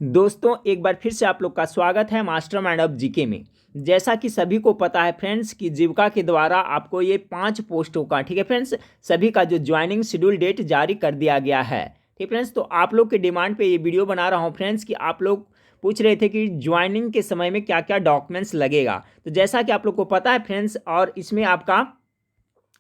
दोस्तों एक बार फिर से आप लोग का स्वागत है मास्टरमाइंड ऑफ जीके में। जैसा कि सभी को पता है फ्रेंड्स कि जीविका के द्वारा आपको ये 5 पोस्टों का, ठीक है फ्रेंड्स, सभी का जो ज्वाइनिंग शेड्यूल डेट जारी कर दिया गया है। ठीक फ्रेंड्स, तो आप लोग के डिमांड पे ये वीडियो बना रहा हूँ फ्रेंड्स कि आप लोग पूछ रहे थे कि ज्वाइनिंग के समय में क्या क्या डॉक्यूमेंट्स लगेगा। तो जैसा कि आप लोग को पता है फ्रेंड्स, और इसमें आपका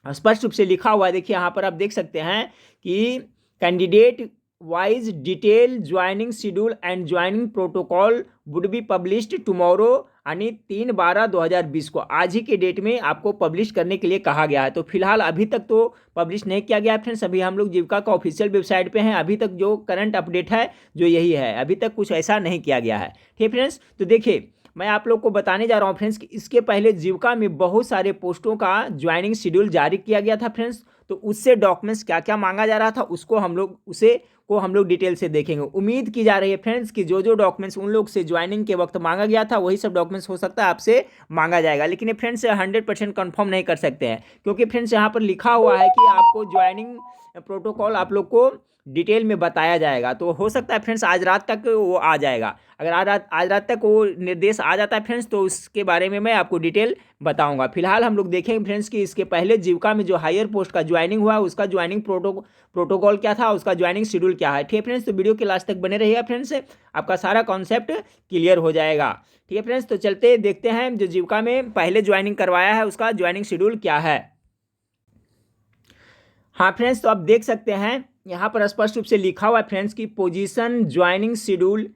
स्पष्ट रूप से लिखा हुआ है, देखिए यहाँ पर आप देख सकते हैं कि candidate wise detail joining schedule and joining protocol would be published tomorrow, यानी 3/12/2020 को, आज ही के डेट में आपको पब्लिश करने के लिए कहा गया है। तो फिलहाल अभी तक तो पब्लिश नहीं किया गया है फ्रेंड्स, अभी हम लोग जीविका का ऑफिशियल वेबसाइट पे हैं। अभी तक जो करंट अपडेट है जो यही है, अभी तक कुछ ऐसा नहीं किया गया है। ठीक फ्रेंड्स, तो देखिए मैं आप लोग को बताने जा रहा हूँ फ्रेंड्स कि इसके पहले जीविका में बहुत सारे पोस्टों का ज्वाइनिंग शेड्यूल जारी किया गया था फ्रेंड्स। तो उससे डॉक्यूमेंट्स क्या क्या मांगा जा रहा था उसको हम लोग डिटेल से देखेंगे। उम्मीद की जा रही है फ्रेंड्स कि जो जो डॉक्यूमेंट्स उन लोग से ज्वाइनिंग के वक्त मांगा गया था वही सब डॉक्यूमेंट्स हो सकता है आपसे मांगा जाएगा, लेकिन ये फ्रेंड्स 100% कन्फर्म नहीं कर सकते हैं, क्योंकि फ्रेंड्स यहाँ पर लिखा हुआ है कि आपको ज्वाइनिंग प्रोटोकॉल आप लोग को डिटेल में बताया जाएगा। तो हो सकता है फ्रेंड्स आज रात तक वो आ जाएगा। अगर आज रात तक वो निर्देश आ जाता है फ्रेंड्स तो उसके बारे में मैं आपको डिटेल बताऊंगा। फिलहाल हम लोग देखेंगे फ्रेंड्स कि इसके पहले जीविका में जो हायर पोस्ट का ज्वाइनिंग हुआ उसका ज्वाइनिंग प्रोटोकॉल क्या था, उसका ज्वाइनिंग शेड्यूल क्या है। ठीक है फ्रेंड्स, तो वीडियो के लास्ट तक बने रहिएगा फ्रेंड्स, आपका सारा कॉन्सेप्ट क्लियर हो जाएगा। ठीक है फ्रेंड्स, तो चलते देखते हैं जो जीविका में पहले ज्वाइनिंग करवाया है उसका ज्वाइनिंग शेड्यूल क्या है। हाँ फ्रेंड्स, तो आप देख सकते हैं यहाँ पर स्पष्ट रूप से लिखा हुआ है फ्रेंड्स की position joining schedule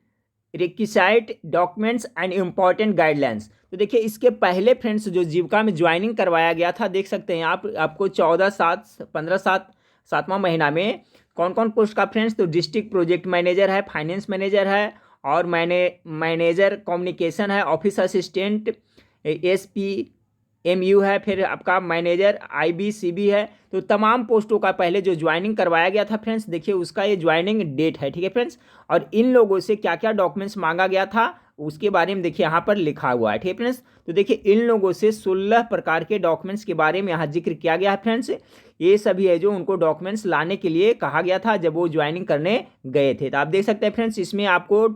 requisite documents and important guidelines. तो देखिए इसके पहले फ्रेंड्स जो जीविका में ज्वाइनिंग करवाया गया था, देख सकते हैं आप आपको 14/7/15 7वां महीना में कौन कौन पोस्ट का फ्रेंड्स, तो डिस्ट्रिक्ट प्रोजेक्ट मैनेजर है, फाइनेंस मैनेजर है, और मैनेजर कम्युनिकेशन है, ऑफिस असिस्टेंट SPMU है, फिर आपका मैनेजर IBCB है। तो तमाम पोस्टों का पहले जो ज्वाइनिंग करवाया गया था फ्रेंड्स, देखिए उसका ये ज्वाइनिंग डेट है। ठीक है फ्रेंड्स, और इन लोगों से क्या क्या डॉक्यूमेंट्स मांगा गया था उसके बारे में देखिए यहाँ पर लिखा हुआ है। ठीक है फ्रेंड्स, तो देखिए इन लोगों से 16 प्रकार के डॉक्यूमेंट्स के बारे में यहाँ जिक्र किया गया है फ्रेंड्स। ये सभी है जो उनको डॉक्यूमेंट्स लाने के लिए कहा गया था जब वो ज्वाइनिंग करने गए थे। तो आप देख सकते हैं फ्रेंड्स इसमें आपको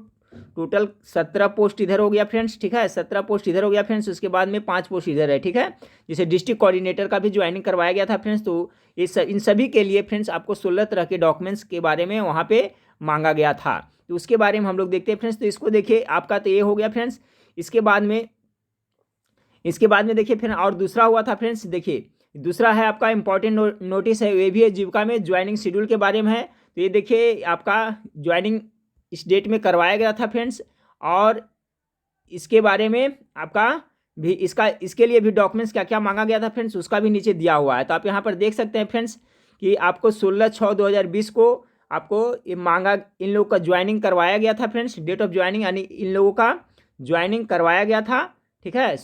टोटल 17 पोस्ट इधर हो गया फ्रेंड्स। ठीक है, 17 पोस्ट इधर हो गया फ्रेंड्स, उसके बाद में 5 पोस्ट इधर है। ठीक है, जैसे डिस्ट्रिक्ट कोऑर्डिनेटर का भी ज्वाइनिंग करवाया गया था फ्रेंड्स। तो इन सभी के लिए फ्रेंड्स आपको 16 तरह के डॉक्यूमेंट्स के बारे में वहाँ पे मांगा गया था। तो उसके बारे में हम लोग देखते हैं फ्रेंड्स। तो इसको देखिए आपका तो ये हो गया फ्रेंड्स। इसके बाद में देखिए फिर और दूसरा हुआ था फ्रेंड्स। देखिए दूसरा है आपका इंपॉर्टेंट नोटिस है, ये भी है जीविका में ज्वाइनिंग शेड्यूल के बारे में है। तो ये देखिए आपका ज्वाइनिंग इस डेट में करवाया गया था फ्रेंड्स, और इसके बारे में आपका भी इसके लिए भी डॉक्यूमेंट्स क्या क्या मांगा गया था फ्रेंड्स उसका भी नीचे दिया हुआ है। तो आप यहाँ पर देख सकते हैं फ्रेंड्स कि आपको 16/6/2020 को आपको ये मांगा, इन लोगों का ज्वाइनिंग करवाया गया था फ्रेंड्स, डेट ऑफ ज्वाइनिंग यानी इन लोगों का ज्वाइनिंग करवाया गया था। ठीक है,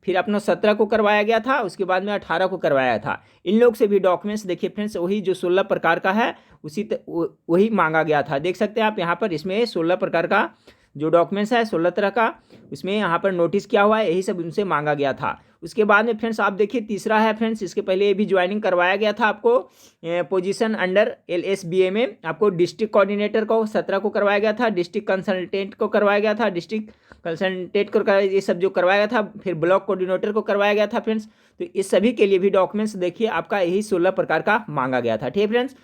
फिर अपना 17 को करवाया गया था, उसके बाद में 18 को करवाया था। इन लोग से भी डॉक्यूमेंट्स देखिए फ्रेंड्स वही जो 16 प्रकार का है वही मांगा गया था। देख सकते हैं आप यहाँ पर इसमें 16 प्रकार का जो डॉक्यूमेंट्स है 16 तरह का, उसमें यहाँ पर नोटिस किया हुआ है, यही सब उनसे मांगा गया था। उसके बाद में फ्रेंड्स आप देखिए तीसरा है फ्रेंड्स, इसके पहले ये भी ज्वाइनिंग करवाया गया था आपको पोजीशन अंडर LSBA में। आपको डिस्ट्रिक्ट कोऑर्डिनेटर को 17 को करवाया गया था, डिस्ट्रिक्ट कंसल्टेंट को करवाया गया था, डिस्ट्रिक्ट कंसल्टेंट को ये सब जो करवाया गया था, फिर ब्लॉक कोऑर्डिनेटर को करवाया गया था फ्रेंड्स। तो इस सभी के लिए भी डॉक्यूमेंट्स देखिए आपका यही 16 प्रकार का मांगा गया था। ठीक है फ्रेंड्स,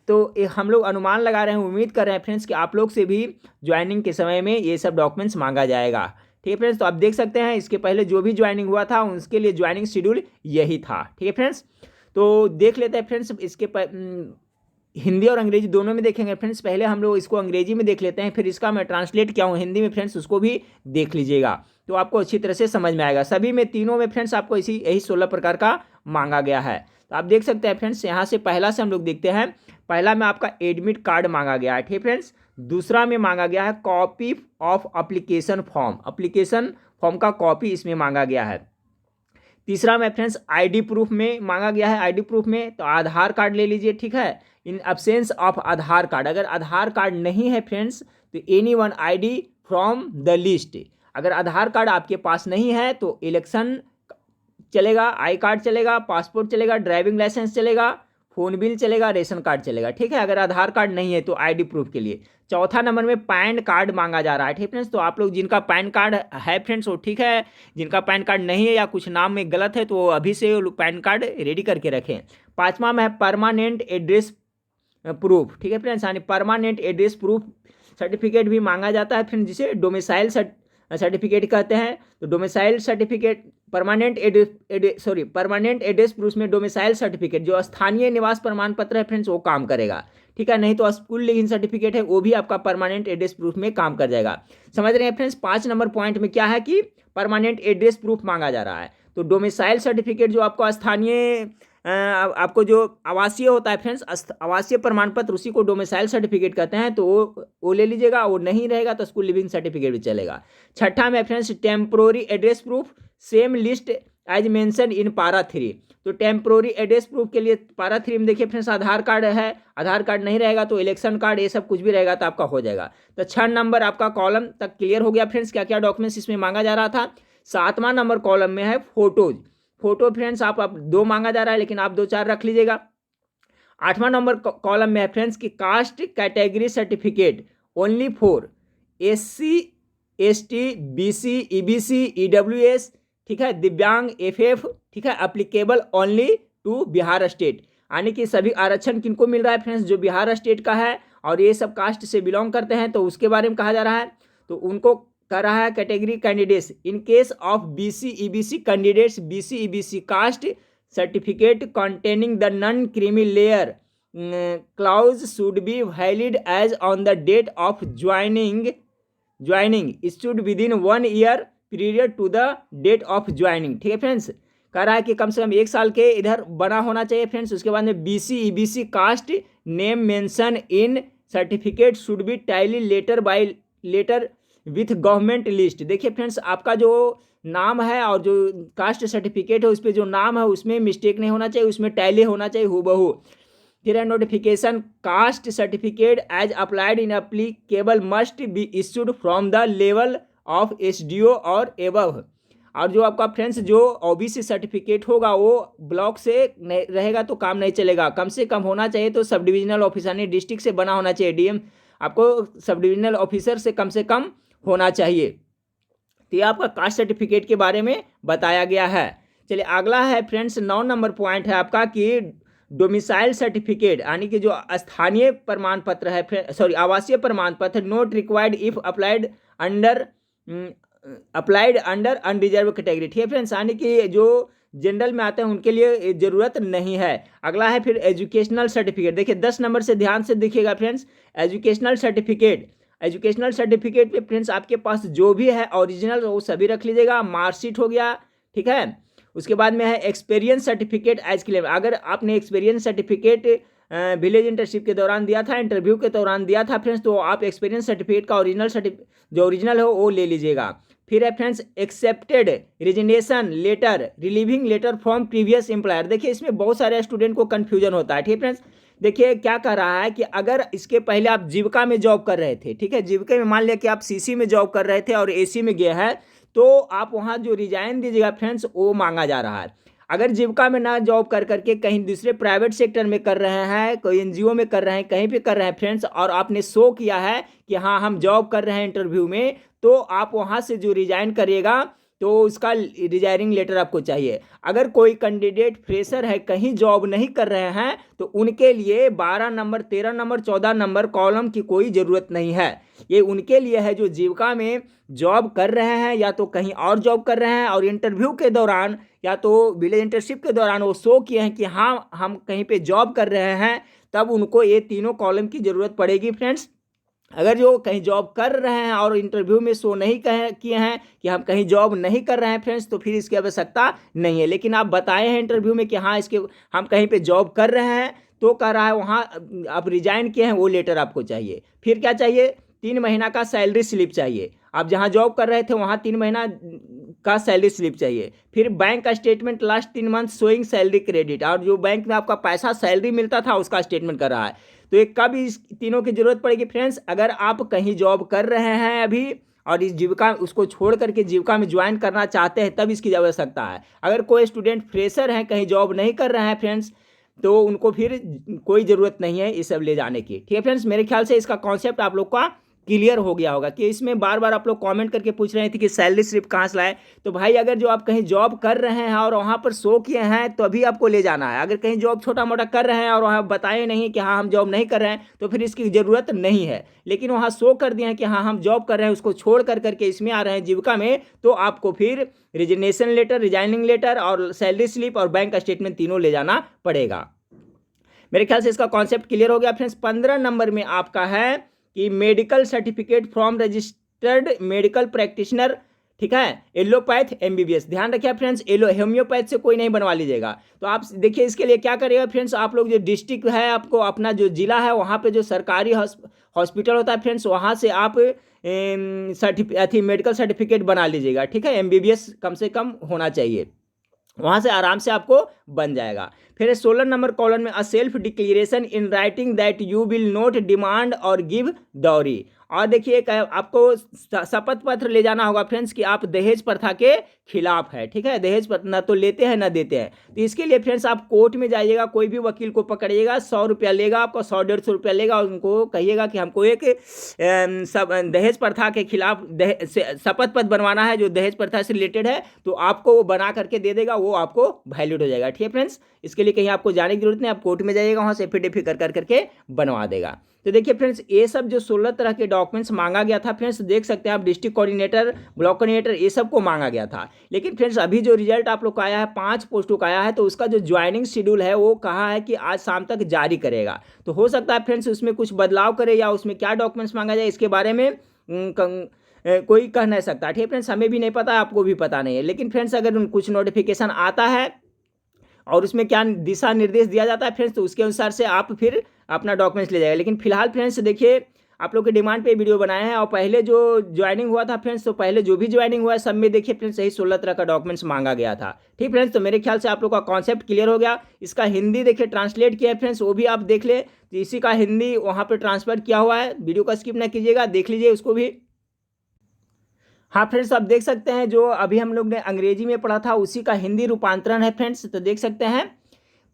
तो हम लोग अनुमान लगा रहे हैं, उम्मीद कर रहे हैं फ्रेंड्स कि आप लोग से भी ज्वाइनिंग के समय में ये सब डॉक्यूमेंट्स मांगा जाएगा। ठीक है फ्रेंड्स, तो आप देख सकते हैं इसके पहले जो भी ज्वाइनिंग हुआ था उसके लिए ज्वाइनिंग शेड्यूल यही था। ठीक है फ्रेंड्स, तो देख लेते हैं फ्रेंड्स इसके हिंदी और अंग्रेजी दोनों में देखेंगे फ्रेंड्स। पहले हम लोग इसको अंग्रेजी में देख लेते हैं, फिर इसका मैं ट्रांसलेट किया हूँ हिंदी में फ्रेंड्स, उसको भी देख लीजिएगा तो आपको अच्छी तरह से समझ में आएगा। सभी में तीनों में फ्रेंड्स आपको यही 16 प्रकार का मांगा गया है। तो आप देख सकते हैं फ्रेंड्स यहाँ से पहला से हम लोग देखते हैं। पहला में आपका एडमिट कार्ड मांगा गया है। ठीक है फ्रेंड्स, दूसरा में मांगा गया है कॉपी ऑफ एप्लीकेशन फॉर्म का कॉपी इसमें मांगा गया है। तीसरा में फ्रेंड्स ID प्रूफ में मांगा गया है। ID प्रूफ में तो आधार कार्ड ले लीजिए। ठीक है, in absence of Aadhaar card, अगर आधार कार्ड नहीं है फ्रेंड्स तो any one ID from the list. अगर आधार कार्ड आपके पास नहीं है तो इलेक्शन चलेगा, आई कार्ड चलेगा, पासपोर्ट चलेगा, ड्राइविंग लाइसेंस चलेगा, फ़ोन बिल चलेगा, रेशन कार्ड चलेगा, ठीक है। अगर आधार कार्ड नहीं है तो आईडी प्रूफ के लिए। चौथा नंबर में पैन कार्ड मांगा जा रहा है, ठीक फ्रेंड्स। तो आप लोग जिनका पैन कार्ड है फ्रेंड्स वो ठीक है, जिनका पैन कार्ड नहीं है या कुछ नाम में गलत है तो वो अभी से पैन कार्ड रेडी करके रखें। पाँचवा में है परमानेंट एड्रेस प्रूफ, ठीक है फ्रेंड्स, यानी परमानेंट एड्रेस प्रूफ सर्टिफिकेट भी मांगा जाता है फ्रेंड्स, जिसे डोमिसाइल सर्टिफिकेट कहते हैं। तो domicile certificate permanent address proof में डोमिसाइल सर्टिफिकेट जो स्थानीय निवास प्रमाण पत्र है फ्रेंड्स वो काम करेगा, ठीक है। नहीं तो स्कूल लीविंग सर्टिफिकेट है वो भी आपका परमानेंट एड्रेस प्रूफ में काम कर जाएगा। समझ रहे हैं फ्रेंड्स। 5 नंबर पॉइंट में क्या है कि परमानेंट एड्रेस प्रूफ मांगा जा रहा है। तो डोमिसाइल सर्टिफिकेट जो आपको स्थानीय आपको जो आवासीय होता है फ्रेंड्स, आवासीय प्रमाण पत्र, उसी को डोमिसाइल सर्टिफिकेट कहते हैं। तो वो ले लीजिएगा, वो नहीं रहेगा तो स्कूल लिविंग सर्टिफिकेट भी चलेगा। छठा में friends temporary address proof, same list as mention in para 3। तो टेम्पोररी एड्रेस प्रूफ के लिए पारा 3 में देखिए फ्रेंड्स आधार कार्ड है, आधार कार्ड नहीं रहेगा तो इलेक्शन कार्ड, ये सब कुछ भी रहेगा तो आपका हो जाएगा। तो 6 नंबर आपका कॉलम तक क्लियर हो गया फ्रेंड्स, क्या क्या डॉक्यूमेंट्स इसमें मांगा जा रहा था। 7वां नंबर कॉलम में है फोटोज। फोटो फ्रेंड्स आप 2 मांगा जा रहा है, लेकिन आप 2-4 रख लीजिएगा। 8वां नंबर कॉलम में है फ्रेंड्स की caste category certificate only for SC ST BC EBC EWS, ठीक है, दिव्यांग FF, ठीक है, applicable only to Bihar state. यानी कि सभी आरक्षण किनको मिल रहा है फ्रेंड्स, जो बिहार स्टेट का है और ये सब कास्ट से बिलोंग करते हैं, तो उसके बारे में कहा जा रहा है। तो उनको कर रहा है category candidates in case of BC EBC candidates BC EBC caste certificate containing the non creamy layer clause should be valid as on the date of joining issued within 1 year period to the date of joining, ठीक है friends. कह रहा है कि कम से कम 1 साल के इधर बना होना चाहिए फ्रेंड्स। उसके बाद में BC EBC caste name mention in certificate should be tally letter with government list. देखिए फ्रेंड्स आपका जो नाम है और जो कास्ट सर्टिफिकेट है उस पर जो नाम है उसमें मिस्टेक नहीं होना चाहिए, उसमें टैली होना चाहिए हूबहू। फिर है notification caste certificate as applied in applicable must be issued from the level of SDO और एबव। और जो आपका फ्रेंड्स जो OBC सर्टिफिकेट होगा वो ब्लॉक से रहेगा तो काम नहीं चलेगा, कम से कम होना चाहिए तो सब डिविजनल ऑफिसर ने डिस्ट्रिक्ट से बना होना चाहिए, DM आपको सब डिविजनल ऑफिसर से कम होना चाहिए। तो ये आपका कास्ट सर्टिफिकेट के बारे में बताया गया है। चलिए अगला है फ्रेंड्स 9 नंबर पॉइंट है आपका कि डोमिसाइल सर्टिफिकेट, यानी कि जो स्थानीय प्रमाण पत्र है, आवासीय प्रमाण पत्र, not required if applied under unreserved category, ठीक है फ्रेंड्स, यानी कि जो जनरल में आते हैं उनके लिए ज़रूरत नहीं है। अगला है फिर एजुकेशनल सर्टिफिकेट। देखिए 10 नंबर से ध्यान से देखिएगा फ्रेंड्स, एजुकेशनल सर्टिफिकेट पे फ्रेंड्स आपके पास जो भी है ओरिजिनल वो सभी रख लीजिएगा। मार्कशीट हो गया, ठीक है। उसके बाद में है एक्सपीरियंस सर्टिफिकेट एज क्लेम। अगर आपने एक्सपीरियंस सर्टिफिकेट विलेज इंटर्नशिप के दौरान दिया था, इंटरव्यू के दौरान दिया था फ्रेंड्स, तो आप एक्सपीरियंस सर्टिफिकेट का जो ओरिजिनल हो वो ले लीजिएगा। फिर है friends accepted resignation letter, relieving letter from previous employer. देखिए इसमें बहुत सारे स्टूडेंट को कन्फ्यूजन होता है, ठीक है फ्रेंड्स। देखिए क्या कर रहा है कि अगर इसके पहले आप जीविका में जॉब कर रहे थे, ठीक है, जीविका में मान लिया कि आप CC में जॉब कर रहे थे और AC में गए हैं, तो आप वहाँ जो रिजाइन दीजिएगा फ्रेंड्स वो मांगा जा रहा है। अगर जीविका में ना जॉब कर करके कहीं दूसरे प्राइवेट सेक्टर में कर रहे हैं, कोई NGO में कर रहे हैं, कहीं पे कर रहे हैं फ्रेंड्स, और आपने शो किया है कि हाँ हम जॉब कर रहे हैं इंटरव्यू में, तो आप वहाँ से जो रिजाइन करिएगा तो उसका रिजाइनिंग लेटर आपको चाहिए। अगर कोई कैंडिडेट फ्रेशर है, कहीं जॉब नहीं कर रहे हैं, तो उनके लिए 12 नंबर 13 नंबर 14 नंबर कॉलम की कोई ज़रूरत नहीं है। ये उनके लिए है जो जीविका में जॉब कर रहे हैं या तो कहीं और जॉब कर रहे हैं और इंटरव्यू के दौरान या तो विलेज इंटर्नशिप के दौरान वो शो किए हैं कि हाँ हम कहीं पे जॉब कर रहे हैं, तब उनको ये तीनों कॉलम की ज़रूरत पड़ेगी फ्रेंड्स। अगर जो कहीं जॉब कर रहे हैं और इंटरव्यू में शो नहीं किए हैं कि हम कहीं जॉब नहीं कर रहे हैं फ्रेंड्स, तो फिर इसकी आवश्यकता नहीं है। लेकिन आप बताए हैं इंटरव्यू में कि हाँ इसके हम कहीं पे जॉब कर रहे हैं, तो कह रहा है वहाँ आप रिजाइन किए हैं, वो लेटर आपको चाहिए। फिर क्या चाहिए, 3 महीना का सैलरी स्लिप चाहिए। आप जहाँ जॉब कर रहे थे वहाँ 3 महीना का सैलरी स्लिप चाहिए। फिर बैंक का statement last 3 month showing salary credit, और जो बैंक में आपका पैसा सैलरी मिलता था उसका स्टेटमेंट कर रहा है। तो एक कब इस तीनों की जरूरत पड़ेगी फ्रेंड्स, अगर आप कहीं जॉब कर रहे हैं अभी और इस जीविका उसको छोड़ करके जीविका में ज्वाइन करना चाहते हैं, तब इसकी आवश्यकता है। अगर कोई स्टूडेंट फ्रेशर हैं, कहीं जॉब नहीं कर रहे हैं फ्रेंड्स, तो उनको फिर कोई ज़रूरत नहीं है ये सब ले जाने की। ठीक है फ्रेंड्स, मेरे ख्याल से इसका कॉन्सेप्ट आप लोग का क्लियर हो गया होगा कि इसमें बार बार आप लोग कमेंट करके पूछ रहे थे कि सैलरी स्लिप कहाँ से लाए। तो भाई अगर जो आप कहीं जॉब कर रहे हैं और वहाँ पर शो किए हैं तो अभी आपको ले जाना है। अगर कहीं जॉब छोटा मोटा कर रहे हैं और वहाँ बताए नहीं कि हाँ हम जॉब नहीं कर रहे हैं तो फिर इसकी ज़रूरत नहीं है। लेकिन वहाँ शो कर दिए हैं कि हाँ हम जॉब कर रहे हैं, उसको छोड़ करके इसमें आ रहे हैं जीविका में, तो आपको फिर रिजिग्नेशन लेटर, रिजाइनिंग लेटर और सैलरी स्लिप और बैंक स्टेटमेंट तीनों ले जाना पड़ेगा। मेरे ख्याल से इसका कॉन्सेप्ट क्लियर हो गया फ्रेंड्स। 15 नंबर में आपका है कि medical certificate from registered medical practitioner, ठीक है, एलोपैथ एमबीबीएस। ध्यान रखिए फ्रेंड्स, होम्योपैथ से कोई नहीं बनवा लीजिएगा। तो आप देखिए इसके लिए क्या करिएगा फ्रेंड्स, आप लोग जो डिस्ट्रिक्ट है, आपको अपना जो जिला है वहाँ पे जो सरकारी हॉस्पिटल होता है फ्रेंड्स, वहाँ से आप मेडिकल सर्टिफिकेट बना लीजिएगा। ठीक है, एमबीबीएस कम से कम होना चाहिए, वहाँ से आराम से आपको बन जाएगा। फिर 16 नंबर कॉलम में a self declaration in writing that you will not demand और गिव डॉरी। और देखिए आपको शपथ पत्र ले जाना होगा फ्रेंड्स कि आप दहेज प्रथा के खिलाफ है। ठीक है, दहेज ना तो लेते हैं ना देते हैं। तो इसके लिए फ्रेंड्स आप कोर्ट में जाइएगा, कोई भी वकील को पकड़िएगा, 100 रुपया लेगा आपको, 100-150 रुपया लेगा, और उनको कहिएगा कि हमको एक दहेज प्रथा के खिलाफ शपथ पत्र बनवाना है जो दहेज प्रथा से रिलेटेड है, तो आपको वो बना करके दे देगा, वो आपको वैलिड हो जाएगा। ठीक है फ्रेंड्स, इसके लिए कहीं आपको जाने की जरूरत नहीं, आप कोर्ट में जाइएगा, वहाँ से एफिडेविट करके बनवा देगा। तो देखिए फ्रेंड्स, ये सब जो 16 तरह के डॉक्यूमेंट्स मांगा गया था फ्रेंड्स, देख सकते हैं आप, डिस्ट्रिक्ट कोऑर्डिनेटर, ब्लॉक कोऑर्डिनेटर, ये सब को मांगा गया था। लेकिन फ्रेंड्स अभी जो रिजल्ट आप लोग का आया है, 5 पोस्टों का आया है, तो उसका जो ज्वाइनिंग शेड्यूल है वो कहा है कि आज शाम तक जारी करेगा। तो हो सकता है फ्रेंड्स उसमें कुछ बदलाव करे, या उसमें क्या डॉक्यूमेंट्स मांगा जाए इसके बारे में कोई कह नहीं सकता। ठीक है फ्रेंड्स, हमें भी नहीं पता, आपको भी पता नहीं है। लेकिन फ्रेंड्स अगर कुछ नोटिफिकेशन आता है और उसमें क्या दिशा निर्देश दिया जाता है फ्रेंड्स, तो उसके अनुसार से आप फिर अपना डॉक्यूमेंट्स ले जाएगा। लेकिन फिलहाल फ्रेंड्स देखिए, आप लोग के डिमांड पे वीडियो बनाए हैं, और पहले जो ज्वाइनिंग हुआ था फ्रेंड्स, तो पहले जो भी ज्वाइनिंग हुआ है सब में देखिए फ्रेंड्स यही 16 तरह का डॉक्यूमेंट्स मांगा गया था। ठीक फ्रेंड्स, तो मेरे ख्याल से आप लोग का कॉन्सेप्ट क्लियर हो गया। इसका हिंदी देखिए ट्रांसलेट किया है फ्रेंड्स, वो भी आप देख ले, तो इसी का हिंदी वहाँ पर ट्रांसफर किया हुआ है। वीडियो का स्किप ना कीजिएगा, देख लीजिए उसको भी। हाँ फ्रेंड्स, आप देख सकते हैं जो अभी हम लोग ने अंग्रेजी में पढ़ा था उसी का हिंदी रूपांतरण है फ्रेंड्स। तो देख सकते हैं,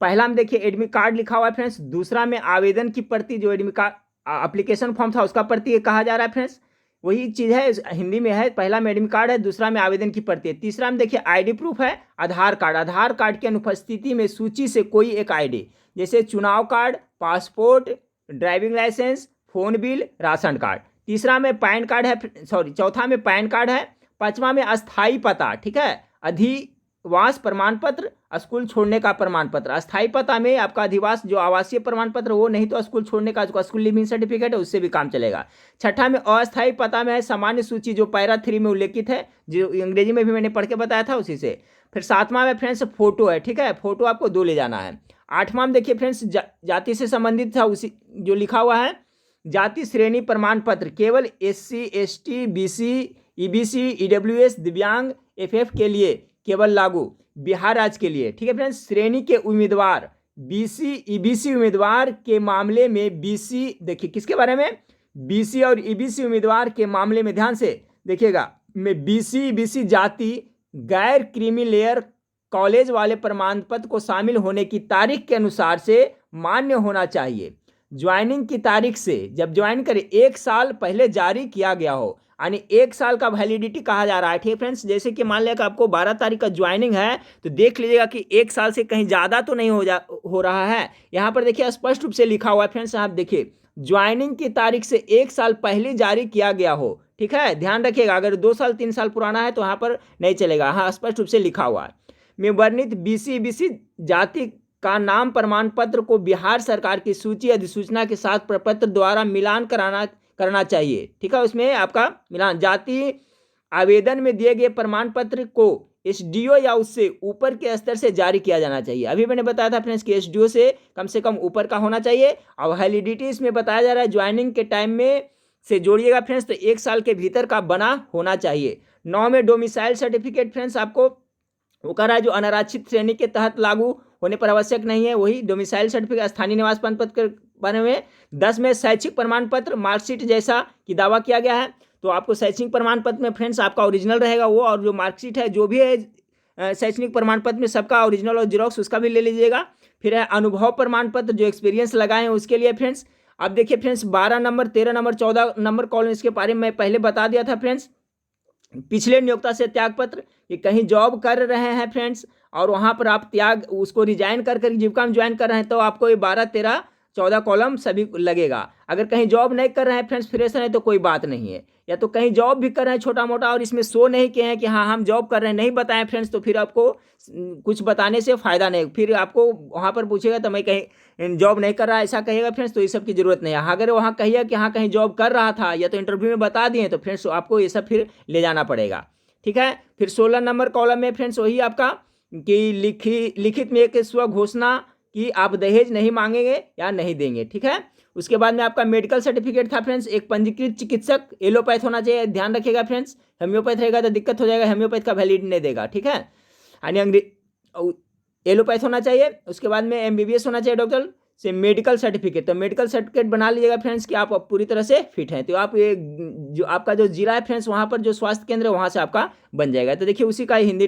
पहला में देखिए एडमिट कार्ड लिखा हुआ है फ्रेंड्स, दूसरा में आवेदन की प्रति, जो एडमिट कार्ड एप्लीकेशन फॉर्म था उसका प्रति कहा जा रहा है फ्रेंड्स, वही चीज़ है हिंदी में है। पहला में एडमिट कार्ड है, दूसरा में आवेदन की प्रति है, तीसरा में देखिए आईडी प्रूफ है, आधार कार्ड। आधार कार्ड की अनुपस्थिति में सूची से कोई एक आईडी, जैसे चुनाव card, passport, driving licence, phone bill, ration card. तीसरा में पैन कार्ड है, चौथा में पैन कार्ड है। पांचवा में अस्थाई पता, ठीक है, अधिवास प्रमाण पत्र, स्कूल छोड़ने का प्रमाण पत्र। अस्थाई पता में आपका अधिवास जो आवासीय प्रमाण पत्र, वो नहीं तो स्कूल छोड़ने का जो स्कूल लिविंग सर्टिफिकेट है उससे भी काम चलेगा। छठा में अस्थाई पता में है सामान्य सूची, जो पैरा 3 में उल्लेखित है, जो अंग्रेजी में भी मैंने पढ़ के बताया था उसी से। फिर सातवां में फ्रेंड्स फोटो है, ठीक है, फोटो आपको 2 ले जाना है। आठवां में देखिए फ्रेंड्स जाति से संबंधित था उसी जो लिखा हुआ है, जाति श्रेणी प्रमाण पत्र केवल SC ST BC EBC EWS दिव्यांग FF के लिए केवल लागू, बिहार राज्य के लिए। ठीक है फ्रेंड्स, श्रेणी के उम्मीदवार BC EBC उम्मीदवार के मामले में BC, देखिए किसके बारे में, BC और EBC उम्मीदवार के मामले में ध्यान से देखिएगा, में BC EBC जाति गैर क्रीमी लेयर कॉलेज वाले प्रमाण पत्र को शामिल होने की तारीख के अनुसार से मान्य होना चाहिए। ज्वाइनिंग की तारीख से, जब ज्वाइन करे 1 साल पहले जारी किया गया हो, यानी 1 साल का वैलिडिटी कहा जा रहा है। ठीक है फ्रेंड्स, जैसे कि मान लिया कि आपको 12 तारीख का ज्वाइनिंग है, तो देख लीजिएगा कि 1 साल से कहीं ज़्यादा तो नहीं हो रहा है। यहाँ पर देखिए स्पष्ट रूप से लिखा हुआ है फ्रेंड्स, आप देखिए ज्वाइनिंग की तारीख से 1 साल पहले जारी किया गया हो। ठीक है, ध्यान रखिएगा, अगर 2 साल 3 साल पुराना है तो यहाँ पर नहीं चलेगा। हाँ, स्पष्ट रूप से लिखा हुआ है। में वर्णित BC EBC जाति का नाम प्रमाण पत्र को बिहार सरकार की सूची अधिसूचना के साथ प्रपत्र द्वारा मिलान करना चाहिए। ठीक है, उसमें आपका मिलान, जाति आवेदन में दिए गए प्रमाण पत्र को SDO या उससे ऊपर के स्तर से जारी किया जाना चाहिए। अभी मैंने बताया था फ्रेंड्स कि SDO से कम ऊपर का होना चाहिए। और वैलिडिटी इसमें बताया जा रहा है ज्वाइनिंग के टाइम में से जोड़िएगा फ्रेंड्स, तो 1 साल के भीतर का बना होना चाहिए। 9 में डोमिसाइल सर्टिफिकेट फ्रेंड्स आपको वो कह रहा है जो अनारक्षित श्रेणी के तहत लागू होने पर आवश्यक नहीं है, वही डोमिसाइल सर्टिफिकेट स्थानीय निवास प्रमाण पत्र के बारे में। 10 में शैक्षिक प्रमाण पत्र मार्कशीट जैसा कि दावा किया गया है, तो आपको शैक्षिक प्रमाण पत्र में फ्रेंड्स आपका ओरिजिनल रहेगा वो, और जो मार्कशीट है जो भी है शैक्षणिक प्रमाण पत्र में सबका ओरिजिनल और जीरोक्स उसका भी ले लीजिएगा। फिर है अनुभव प्रमाण पत्र, जो एक्सपीरियंस लगाए हैं उसके लिए फ्रेंड्स। अब देखिए friends 12 number, 13 number, 14 number column, इसके बारे में मैं पहले बता दिया था फ्रेंड्स। पिछले नियोक्ता से त्याग पत्र, कि कहीं जॉब कर रहे हैं फ्रेंड्स और वहाँ पर आप त्याग उसको रिजाइन कर जीविका में ज्वाइन कर रहे हैं तो आपको ये 12, 13, 14 कॉलम सभी लगेगा। अगर कहीं जॉब नहीं कर रहे हैं फ्रेंड्स, फ्रेशर है तो कोई बात नहीं है, या तो कहीं जॉब भी कर रहे हैं छोटा मोटा और इसमें शो नहीं किए हैं कि हाँ हम जॉब कर रहे हैं, नहीं बताएं फ्रेंड्स, तो फिर आपको कुछ बताने से फ़ायदा नहीं, फिर आपको वहाँ पर पूछेगा तो मैं कहीं जॉब नहीं कर रहा ऐसा कहेगा फ्रेंड्स, तो ये सब की ज़रूरत नहीं है। अगर वहाँ कहिए कि हाँ कहीं जॉब कर रहा था या तो इंटरव्यू में बता दिए तो फ्रेंड्स आपको ये सब फिर ले जाना पड़ेगा, ठीक है। फिर 16 नंबर कॉलम में फ्रेंड्स वही आपका कि लिखित में एक स्व घोषणा कि आप दहेज नहीं मांगेंगे या नहीं देंगे, ठीक है। उसके बाद में आपका मेडिकल सर्टिफिकेट था फ्रेंड्स, एक पंजीकृत चिकित्सक एलोपैथ होना चाहिए, ध्यान रखिएगा फ्रेंड्स, हेम्योपैथ रहेगा तो दिक्कत हो जाएगा, हेम्योपैथ का वैलिड नहीं देगा, ठीक है। यानी एलोपैथ होना चाहिए। उसके बाद में MBBS होना चाहिए डॉक्टर से, मेडिकल सर्टिफिकेट, तो मेडिकल सर्टिफिकेट बना लीजिएगा फ्रेंड्स कि आप पूरी तरह से फिट हैं, तो आप ये जो आपका जो जिला है फ्रेंड्स वहाँ पर जो स्वास्थ्य केंद्र है वहाँ से आपका बन जाएगा। तो देखिए उसी का हिंदी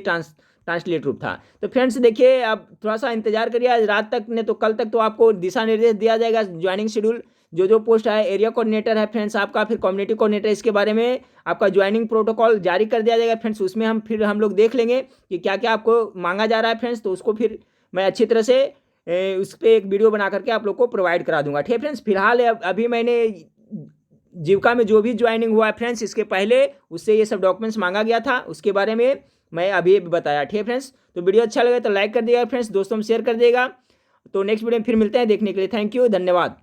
ट्रांसलेट रूप था। तो फ्रेंड्स देखिए आप थोड़ा सा इंतजार करिए, आज रात तक ने तो कल तक तो आपको दिशा निर्देश दिया जाएगा, ज्वाइनिंग शेड्यूल जो पोस्ट है, एरिया कोऑर्डिनेटर है फ्रेंड्स आपका, फिर कम्युनिटी कोऑर्डिनेटर, इसके बारे में आपका ज्वाइनिंग प्रोटोकॉल जारी कर दिया जाएगा फ्रेंड्स। उसमें हम लोग देख लेंगे कि क्या क्या आपको मांगा जा रहा है फ्रेंड्स, तो उसको फिर मैं अच्छी तरह से उस पर एक वीडियो बना करके आप लोग को प्रोवाइड करा दूंगा, ठीक है फ्रेंड्स। फिलहाल अभी मैंने जीविका में जो भी ज्वाइनिंग हुआ है फ्रेंड्स, इसके पहले उससे ये सब डॉक्यूमेंट्स मांगा गया था, उसके बारे में मैं अभी बताया, ठीक है फ्रेंड्स। तो वीडियो अच्छा लगे तो लाइक कर दिएगा फ्रेंड्स, दोस्तों में शेयर कर दिएगा। तो नेक्स्ट वीडियो में फिर मिलते हैं, देखने के लिए थैंक यू, धन्यवाद।